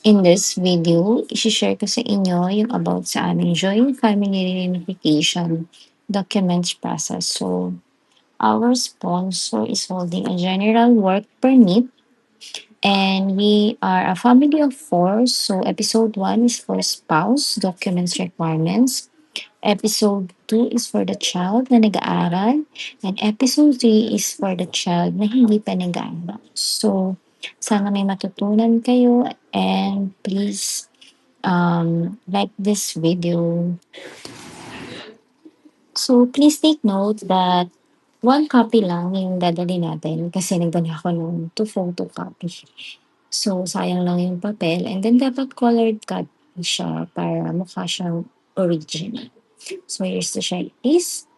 In this video, isi-share ko sa inyo yung about sa aming joint family reunification documents process. So, our sponsor is holding a general work permit and we are a family of four. So, episode 1 is for spouse documents requirements. Episode 2 is for the child na nag-aaral. And episode 3 is for the child na hindi pa nag-aaral. So, sana may matutunan kayo and please like this video. So, please take note that one copy lang yung dadali natin kasi nagdala ako ng two photocopy. So, sayang lang yung papel and then dapat colored copy siya para mukha siyang original. So, here's the checklist.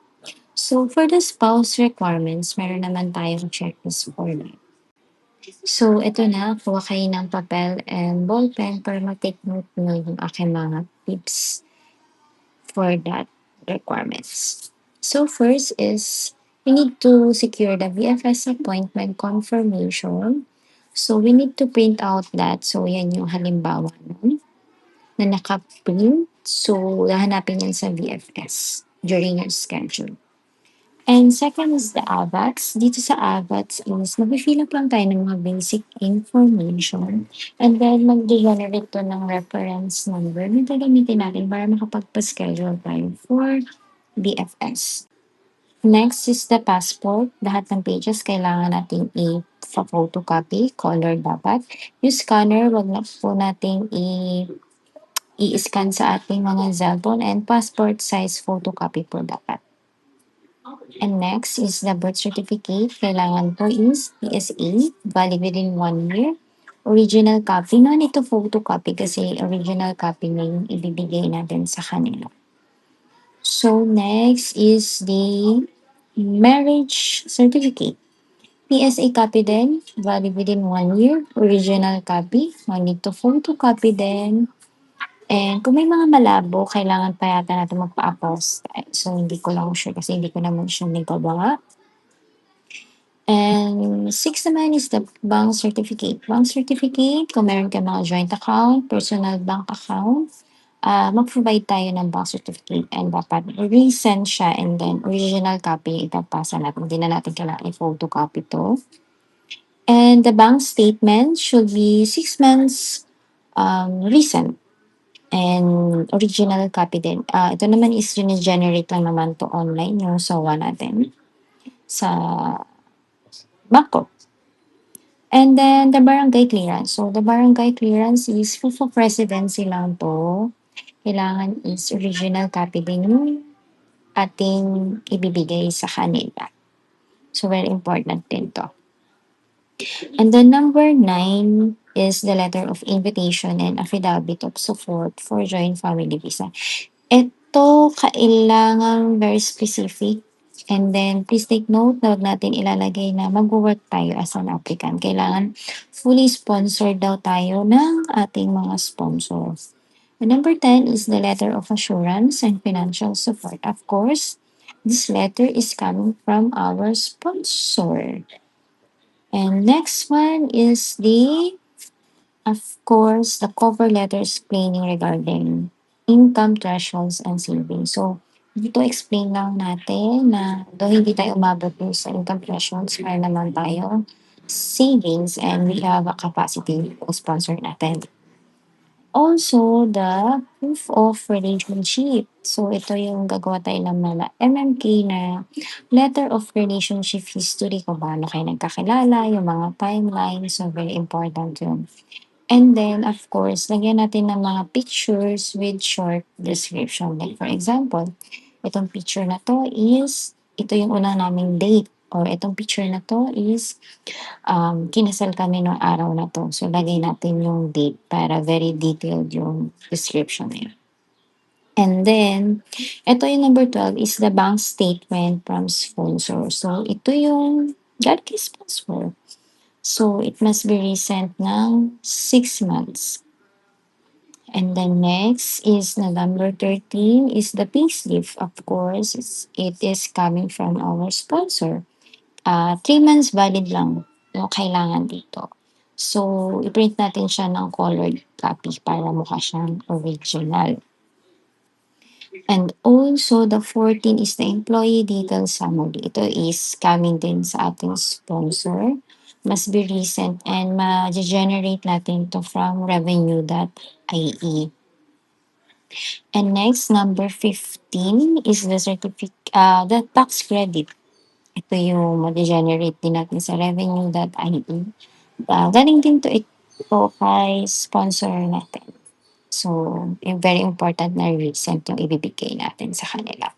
So, for the spouse requirements, meron naman tayong checklist for that. So, ito na, kuha kayo ng papel and ballpen para mag-take note nyo yung aking mga tips for that requirements. So, first is, we need to secure the VFS appointment confirmation. So, we need to print out that. So, yan yung halimbawa nun na naka-print. So, hahanapin yan sa VFS during your schedule. And second is the AVAX. Dito sa AVAX is mag-fill up lang tayo ng mga basic information and then mag-generate to ng reference number na gagamitin natin para makapagpa-schedule tayo for BFS. Next is the passport. Lahat ng pages kailangan natin i-photocopy, color dapat. Yung scanner, wag na po natin i-scan sa ating mga cellphone and passport size photocopy po dapat. And next is the birth certificate. Kailangan po is PSA, valid within 1 year. Original copy. No need to photocopy kasi original copy na yung ibibigay natin sa kanila. So next is the marriage certificate. PSA copy din, valid within 1 year. Original copy. No need to photocopy din. And kung may mga malabo, kailangan pa yata natin magpa-apostille. So, hindi ko lang sure kasi hindi ko naman siya nagbabaga. And six naman is the bank certificate. Bank certificate, kung meron ka mga joint account, personal bank account, mag-provide tayo ng bank certificate and dapat resend siya and then original copy ipapasa natin. Hindi na natin kailangan i-photocopy to. And the bank statement should be 6 months recent. And original copy din. Ito naman is generate lang naman to online yung SOA natin sa bangko. And then the barangay clearance. So the barangay clearance is proof of residency lang to. Kailangan is original copy din yung ating ibibigay sa kanila. So very important din to. And then number 9 is the letter of invitation and affidavit of support for joint family visa. Ito, kailangan very specific. And then, please take note na huwag natin ilalagay na mag-work tayo as an applicant. Kailangan fully sponsored daw tayo ng ating mga sponsors. And number 10 is the letter of assurance and financial support. Of course, this letter is coming from our sponsor. And next one is of course, the cover letter explaining regarding income thresholds and savings. So, dito explain lang natin na though hindi tayo umabot dun sa income thresholds, meron naman tayo savings and we have a capacity to sponsor natin. Also, the proof of relationship. So, ito yung gagawa tayo ng mga MMK na letter of relationship history kung paano kayo nagkakilala, yung mga timeline. So, very important yun. And then, of course, lagyan natin ng mga pictures with short description. Like, for example, itong picture na to is, ito yung unang naming date. Or itong picture na to is, kinasal kami noong araw na to. So, lagay natin yung date para very detailed yung description na yun. And then, ito yung number 12 is the bank statement from sponsor. So, ito yung God kay sponsor. So, it must be recent ng 6 months. And then next is November 13 is the payslip. Of course, it is coming from our sponsor. 3 months valid lang yung kailangan dito. So, i-print natin siya ng colored copy para mukha siyang original. And also, the 14 is the employee detail summary. Ito is coming din sa ating sponsor. Must be recent and ma-generate natin ito from revenue.ie. And next, number 15 is the tax credit. Ito yung ma-generate din natin sa revenue.ie. Galing din to ito kay sponsor natin. So, very important na recent yung ibibigay natin sa kanila.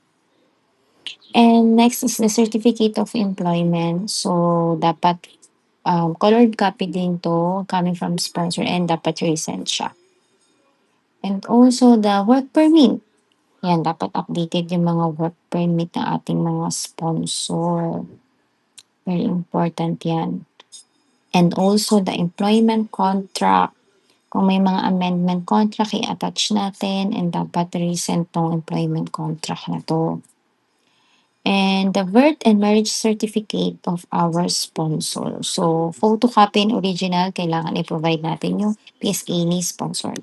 And next is the certificate of employment. So, dapat colored copy din to coming from sponsor and dapat recent siya. And also the work permit. Yan, dapat updated yung mga work permit ng ating mga sponsor. Very important yan. And also the employment contract. Kung may mga amendment contract, i-attach natin and dapat recent tong employment contract na to. And the birth and marriage certificate of our sponsor. So, photocopy and original, kailangan i-provide natin yung PSA ni sponsor.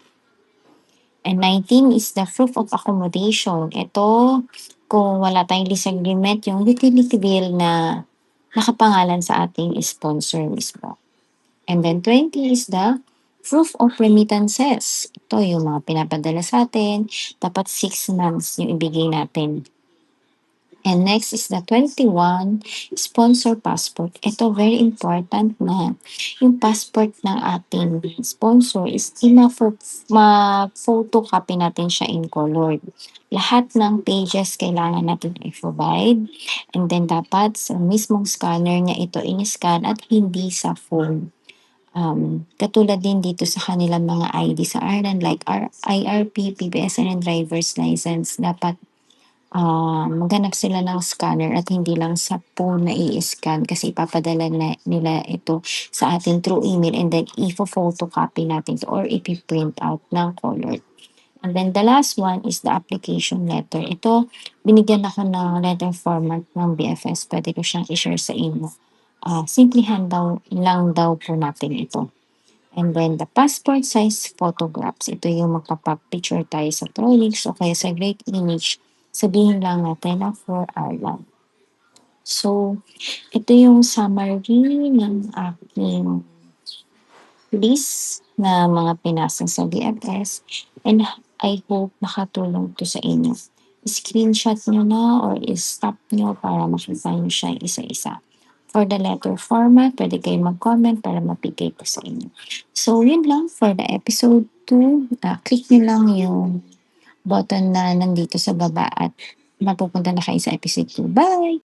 And 19 is the proof of accommodation. Ito, kung wala tayong lease agreement, yung utility bill na nakapangalan sa ating sponsor mismo. And then 20 is the proof of remittances. Ito yung mga pinapadala sa atin. Dapat 6 months yung ibigay natin. And next is the 21, sponsor passport. Ito very important na yung passport ng ating sponsor is ma-photocopy natin siya in colored. Lahat ng pages kailangan natin i-provide. And then dapat sa mismong scanner niya ito in-scan at hindi sa phone. Katulad din dito sa kanilang mga ID sa Ireland like IRP, PBSN, and driver's license. Dapat maghanap sila ng scanner at hindi lang sa phone na i-scan kasi ipapadala nila ito sa atin through email and then i-photocopy natin to or ipi-print out ng colored. And then the last one is the application letter. Ito, binigyan ako ng letter format ng BFS. Pwede ko siyang i-share sa inyo. Simplihan lang daw po natin ito. And then the passport size photographs. Ito yung magpapapicture tayo sa Trolix o kaya sa Great Image. Sabihin lang natin na for Ireland. So, ito yung summary ng aking list na mga pinasa sa DFS and I hope nakatulong to sa inyo. Screenshot nyo na or stop nyo para makita nyo siya isa-isa. For the letter format, pwede kayo mag-comment para mapigay ko sa inyo. So, yun lang for the episode 2. Click nyo lang yung button na nandito sa baba at mapupunta na kayo sa episode 2. Bye!